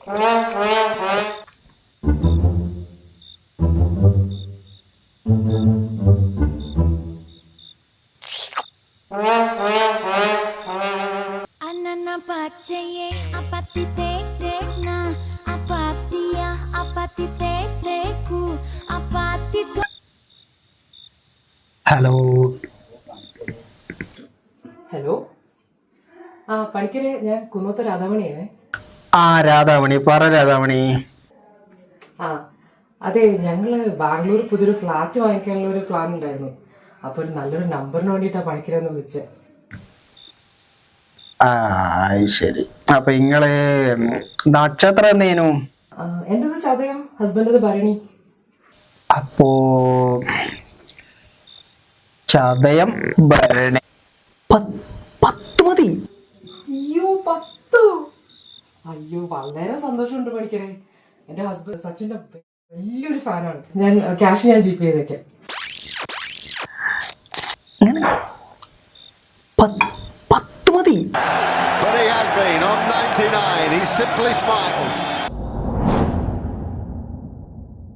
Anana pacaye apati tek na apatia apati teku apati. Hello hello. പണിക്കരെ, ഞാൻ കുന്നോത്ത് രാധാമണിയാണേ. രാധാമണി, പറ രാധാമണി. അതെ, ഞങ്ങള് ബാംഗ്ലൂർ പുതിയൊരു ഫ്ലാറ്റ് വാങ്ങിക്കാനുള്ള ഒരു പ്ലാൻ ഉണ്ടായിരുന്നു. അപ്പൊ ഒരു നല്ലൊരു നമ്പറിന് വേണ്ടിയിട്ടാ പണിക്കരെന്ന് വിളിച്ചത്. ശരി. അപ്പൊ ഇങ്ങള് നക്ഷത്രം എന്തേനു? എന്റേത് ചതയം, ഹസ്ബൻഡത് ഭരണി. അപ്പോ ചതയം ഭരണി 10 മതി. അയ്യോ, 10? അയ്യോ, വളരെ സന്തോഷമുണ്ട് പണിക്കരെ. എന്റെ ഹസ്ബൻഡ് സച്ചിന്റെ വലിയൊരു ഫാനാണ്. ഞാൻ ക്യാഷ് ഞാൻ ജിപേ ചെയ്തേക്കാം. 10 മതി. But he has been on 99. He simply smiles.